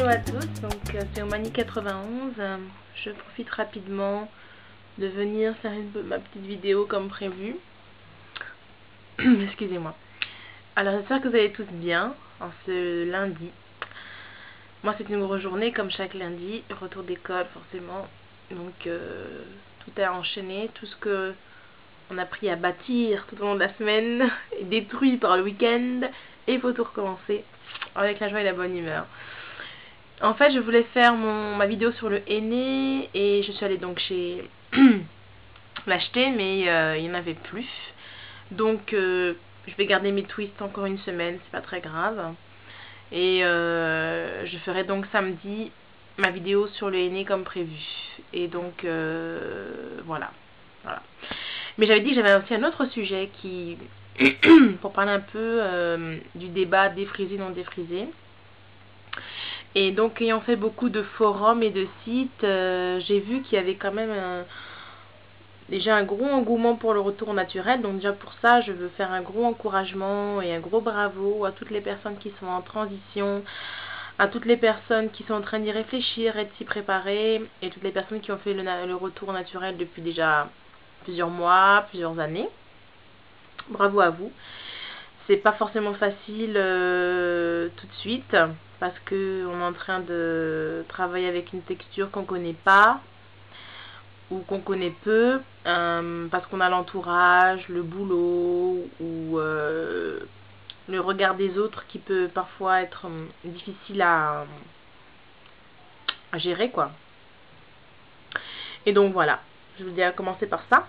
Hello à tous, donc c'est Omani 91. Je profite rapidement de venir faire ma petite vidéo comme prévu. Excusez-moi. Alors j'espère que vous allez tous bien en ce lundi. Moi c'est une grosse journée comme chaque lundi, retour d'école forcément. Donc tout est enchaîné, tout ce que on a appris à bâtir tout au long de la semaine est détruit par le week-end et il faut tout recommencer avec la joie et la bonne humeur. En fait, je voulais faire ma vidéo sur le henné et je suis allée donc chez l'acheter, mais il n'y en avait plus. Donc, je vais garder mes twists encore une semaine, c'est pas très grave. Et je ferai donc samedi ma vidéo sur le henné comme prévu. Et donc, voilà. Mais j'avais dit que j'avais aussi un autre sujet qui pour parler un peu du débat défrisé non défrisé. Et donc ayant fait beaucoup de forums et de sites, j'ai vu qu'il y avait quand même déjà un gros engouement pour le retour naturel. Donc déjà pour ça, je veux faire un gros encouragement et un gros bravo à toutes les personnes qui sont en transition, à toutes les personnes qui sont en train d'y réfléchir et de s'y préparer, et toutes les personnes qui ont fait le retour naturel depuis déjà plusieurs mois, plusieurs années. Bravo à vous. C'est pas forcément facile tout de suite parce que on est en train de travailler avec une texture qu'on connaît pas ou qu'on connaît peu, parce qu'on a l'entourage, le boulot ou le regard des autres qui peut parfois être difficile à gérer quoi. Et donc voilà, je vous dis à commencer par ça.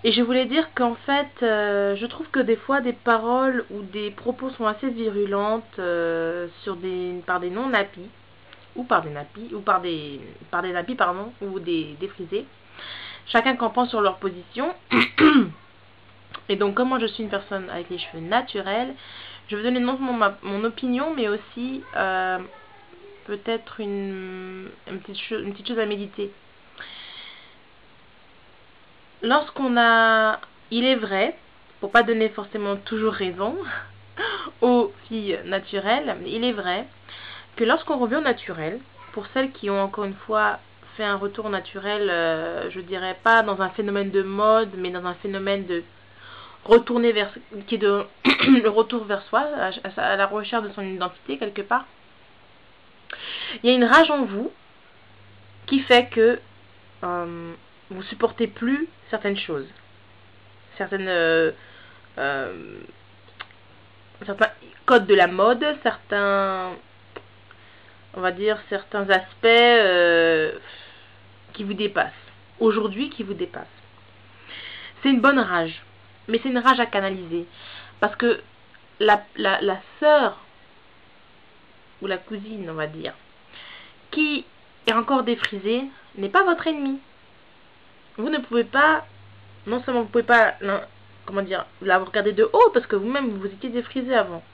Et je voulais dire qu'en fait, je trouve que des fois, des paroles ou des propos sont assez virulentes par des non-nappies, ou par des nappies, ou par des nappies, pardon, ou des défrisés. Chacun campant sur leur position. Et donc, comme moi je suis une personne avec les cheveux naturels, je vais donner non seulement mon opinion, mais aussi peut-être une petite chose à méditer. Il est vrai, pour pas donner forcément toujours raison aux filles naturelles, mais il est vrai que lorsqu'on revient au naturel, pour celles qui ont encore une fois fait un retour naturel, je dirais pas dans un phénomène de mode, mais dans un phénomène de retourner vers, qui est de le retour vers soi, à la recherche de son identité quelque part, il y a une rage en vous qui fait que vous supportez plus certaines choses. Certains codes de la mode, on va dire certains aspects qui vous dépassent. Aujourd'hui, qui vous dépassent. C'est une bonne rage, mais c'est une rage à canaliser. Parce que la sœur, ou la cousine, on va dire, qui est encore défrisée, n'est pas votre ennemi. Vous ne pouvez pas, non seulement vous ne pouvez pas, comment dire, la regarder de haut parce que vous-même vous étiez défrisé avant,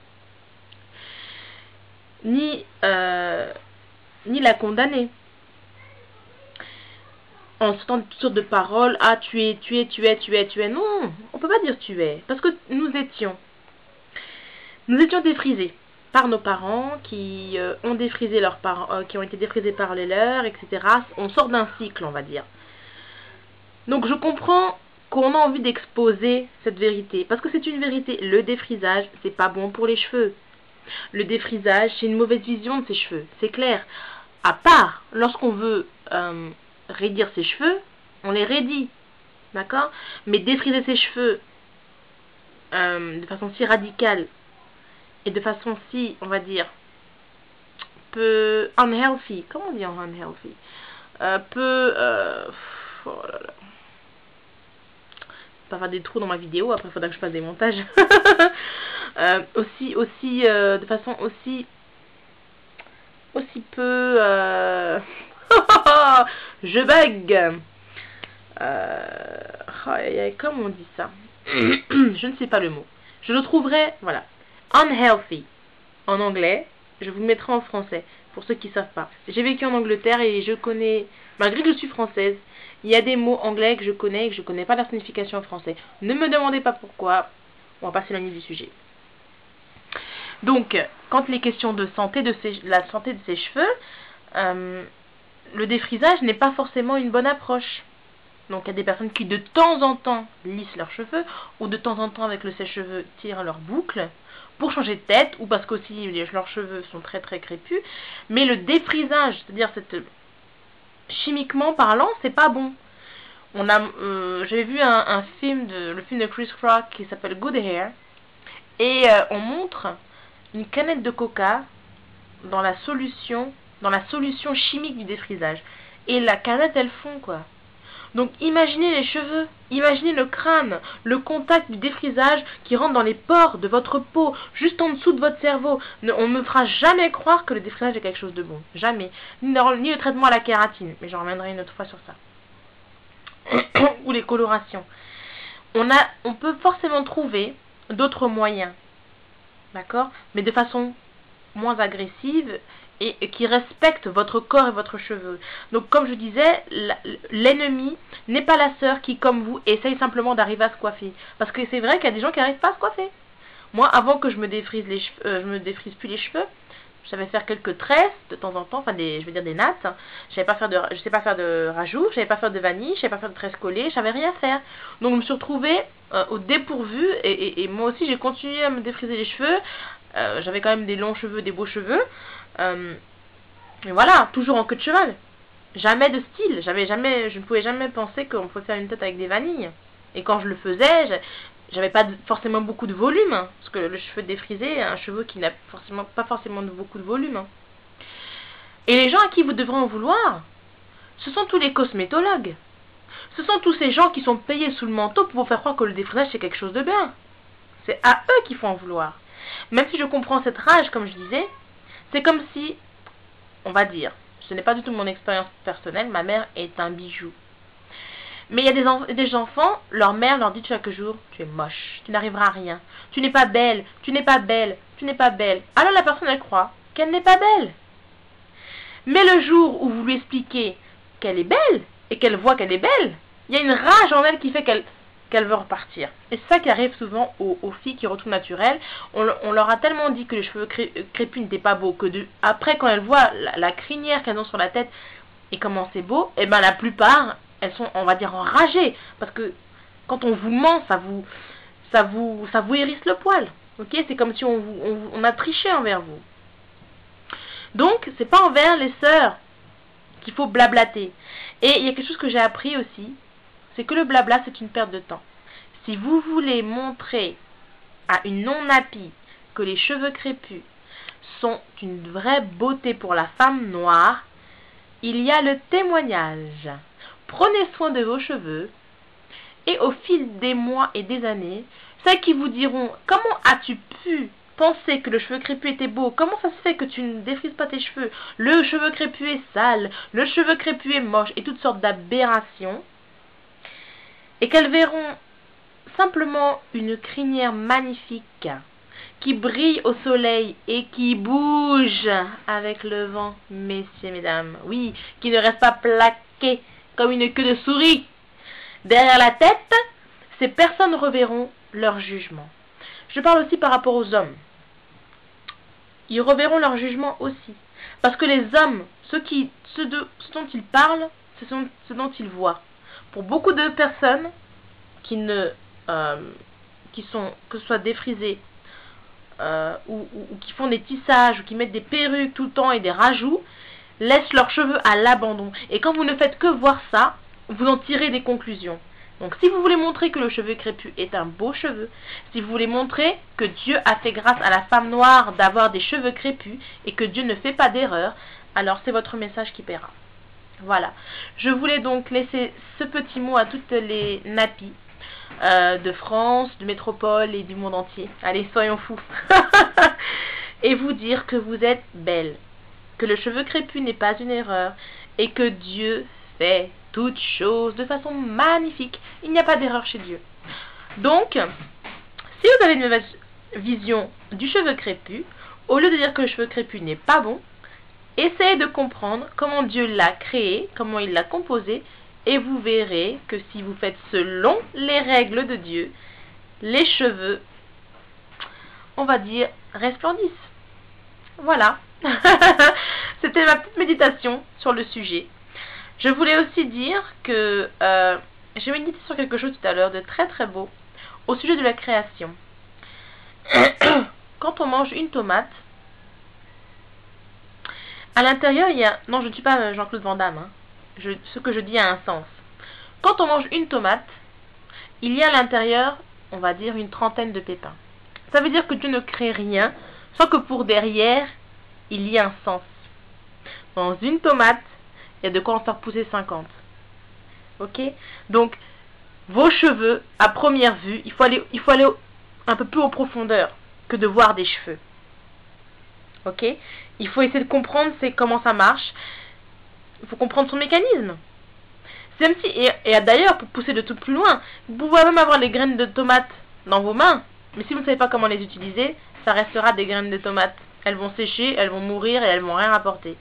ni la condamner en sortant toutes sortes de paroles. Ah, tu es. Non, on peut pas dire tu es, parce que nous étions défrisés par nos parents qui ont défrisé leurs parents, qui ont été défrisés par les leurs, etc. On sort d'un cycle, on va dire. Donc je comprends qu'on a envie d'exposer cette vérité, parce que c'est une vérité. Le défrisage, c'est pas bon pour les cheveux. Le défrisage, c'est une mauvaise vision de ses cheveux, c'est clair. À part lorsqu'on veut raidir ses cheveux, on les raidit, d'accord? Mais défriser ses cheveux de façon si radicale et de façon si, on va dire, peu unhealthy, comment on dit en unhealthy, oh là là, pas faire des trous dans ma vidéo, après il faudra que je fasse des montages. De façon aussi peu je bug. Comment on dit ça? Je ne sais pas le mot. Je le trouverai, voilà, unhealthy en anglais. Je vous le mettrai en français pour ceux qui ne savent pas. J'ai vécu en Angleterre et je connais, malgré que je suis française, il y a des mots anglais que je connais et que je ne connais pas la signification en français. Ne me demandez pas pourquoi. On va passer la nuit du sujet. Donc, quand il est question de santé la santé de ses cheveux, le défrisage n'est pas forcément une bonne approche. Donc, il y a des personnes qui de temps en temps lissent leurs cheveux, ou de temps en temps avec le sèche-cheveux tirent leurs boucles, pour changer de tête, ou parce qu'aussi leurs cheveux sont très très crépus. Mais le défrisage, c'est-à-dire chimiquement parlant, c'est pas bon. J'avais vu le film de Chris Rock qui s'appelle Good Hair, et on montre une canette de coca dans la solution chimique du défrisage. Et la canette, elle fond, quoi. Donc imaginez les cheveux, imaginez le crâne, le contact du défrisage qui rentre dans les pores de votre peau, juste en dessous de votre cerveau. On ne me fera jamais croire que le défrisage est quelque chose de bon. Jamais. Ni le traitement à la kératine, mais j'en reviendrai une autre fois sur ça. Ou les colorations. On peut forcément trouver d'autres moyens, d'accord, mais de façon moins agressive et qui respecte votre corps et votre cheveu. Donc comme je disais, l'ennemi n'est pas la sœur qui, comme vous, essaye simplement d'arriver à se coiffer. Parce que c'est vrai qu'il y a des gens qui n'arrivent pas à se coiffer. Moi, avant que je me défrise je me défrise plus les cheveux, je savais faire quelques tresses de temps en temps, enfin je veux dire des nattes. Je sais pas faire de rajout, je savais pas faire de vanille, je savais pas faire de tresses collées, je savais rien faire. Donc je me suis retrouvée au dépourvu et moi aussi j'ai continué à me défriser les cheveux. J'avais quand même des longs cheveux, des beaux cheveux. Et voilà, toujours en queue de cheval. Jamais de style. Je ne pouvais jamais penser qu'on pouvait faire une tête avec des vanilles. Et quand je le faisais, j'avais pas forcément beaucoup de volume. Parce que le cheveu défrisé, un cheveu qui n'a pas forcément beaucoup de volume. Et les gens à qui vous devrez en vouloir, ce sont tous les cosmétologues. Ce sont tous ces gens qui sont payés sous le manteau pour vous faire croire que le défrisage c'est quelque chose de bien. C'est à eux qu'il faut en vouloir. Même si je comprends cette rage, comme je disais, c'est comme si, on va dire, ce n'est pas du tout mon expérience personnelle, ma mère est un bijou. Mais il y a des enfants, leur mère leur dit chaque jour, tu es moche, tu n'arriveras à rien, tu n'es pas belle, tu n'es pas belle, tu n'es pas belle. Alors la personne, elle croit qu'elle n'est pas belle. Mais le jour où vous lui expliquez qu'elle est belle, et qu'elle voit qu'elle est belle, il y a une rage en elle qui fait qu'elle veut repartir. Et c'est ça qui arrive souvent aux filles qui retrouvent naturelles. On leur a tellement dit que les cheveux crépus n'étaient pas beaux, que après quand elles voient la crinière qu'elles ont sur la tête et comment c'est beau, et ben la plupart, elles sont, on va dire, enragées. Parce que quand on vous ment, ça vous hérisse le poil. Ok, c'est comme si on a triché envers vous. Donc, c'est pas envers les sœurs qu'il faut blablater. Et il y a quelque chose que j'ai appris aussi, c'est que le blabla, c'est une perte de temps. Si vous voulez montrer à une non-nappie que les cheveux crépus sont une vraie beauté pour la femme noire, il y a le témoignage. Prenez soin de vos cheveux et au fil des mois et des années, celles qui vous diront « Comment as-tu pu penser que le cheveu crépus était beau? Comment ça se fait que tu ne défrises pas tes cheveux? Le cheveu crépus est sale, le cheveu crépus est moche » et toutes sortes d'aberrations. Et qu'elles verront simplement une crinière magnifique qui brille au soleil et qui bouge avec le vent, messieurs, mesdames. Oui, qui ne reste pas plaquée comme une queue de souris. Derrière la tête, ces personnes reverront leur jugement. Je parle aussi par rapport aux hommes. Ils reverront leur jugement aussi. Parce que les hommes, ce dont ils parlent, ce dont ils voient. Pour beaucoup de personnes qui sont, que ce soit défrisées, ou qui font des tissages, ou qui mettent des perruques tout le temps et des rajouts, laissent leurs cheveux à l'abandon. Et quand vous ne faites que voir ça, vous en tirez des conclusions. Donc si vous voulez montrer que le cheveu crépus est un beau cheveu, si vous voulez montrer que Dieu a fait grâce à la femme noire d'avoir des cheveux crépus et que Dieu ne fait pas d'erreur, alors c'est votre message qui paiera. Voilà. Je voulais donc laisser ce petit mot à toutes les nappies de France, de métropole et du monde entier. Allez, soyons fous. Et vous dire que vous êtes belle, que le cheveu crépus n'est pas une erreur et que Dieu fait toutes choses de façon magnifique. Il n'y a pas d'erreur chez Dieu. Donc, si vous avez une mauvaise vision du cheveu crépus, au lieu de dire que le cheveu crépus n'est pas bon, essayez de comprendre comment Dieu l'a créé, comment il l'a composé, et vous verrez que si vous faites selon les règles de Dieu, les cheveux on va dire, resplendissent. Voilà. C'était ma petite méditation sur le sujet. Je voulais aussi dire que j'ai médité sur quelque chose tout à l'heure de très très beau au sujet de la création. Quand on mange une tomate, à l'intérieur il y a... Non, je ne suis pas Jean-Claude Van Damme. Hein. Ce que je dis a un sens. Quand on mange une tomate, il y a à l'intérieur, on va dire, une trentaine de pépins. Ça veut dire que Dieu ne crée rien sans que pour derrière, il y ait un sens. Dans une tomate, il y a de quoi en faire pousser 50. Ok? Donc, vos cheveux, à première vue, il faut aller un peu plus en profondeur que de voir des cheveux. Ok? Il faut essayer de comprendre comment ça marche. Il faut comprendre son mécanisme. Même si, et d'ailleurs, pour pousser de tout plus loin, vous pouvez même avoir les graines de tomates dans vos mains, mais si vous ne savez pas comment les utiliser, ça restera des graines de tomates. Elles vont sécher, elles vont mourir et elles vont rien apporter.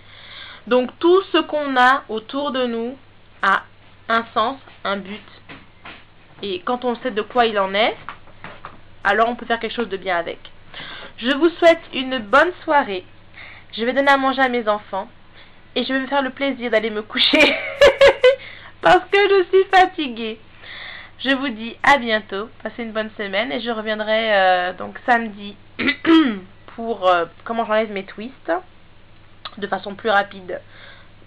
Donc tout ce qu'on a autour de nous a un sens, un but. Et quand on sait de quoi il en est, alors on peut faire quelque chose de bien avec. Je vous souhaite une bonne soirée. Je vais donner à manger à mes enfants. Et je vais me faire le plaisir d'aller me coucher. Parce que je suis fatiguée. Je vous dis à bientôt. Passez une bonne semaine. Et je reviendrai donc samedi pour comment j'enlève mes twists. De façon plus rapide.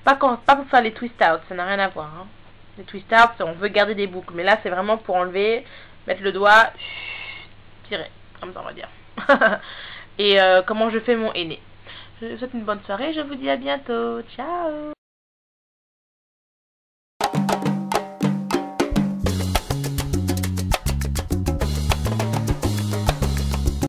Pas pour faire les twist out. Ça n'a rien à voir. Hein. Les twist out, on veut garder des boucles. Mais là, c'est vraiment pour enlever. Mettre le doigt. Tirer. Comme ça, on va dire. Et comment je fais mon henné. Je vous souhaite une bonne soirée. Je vous dis à bientôt. Ciao.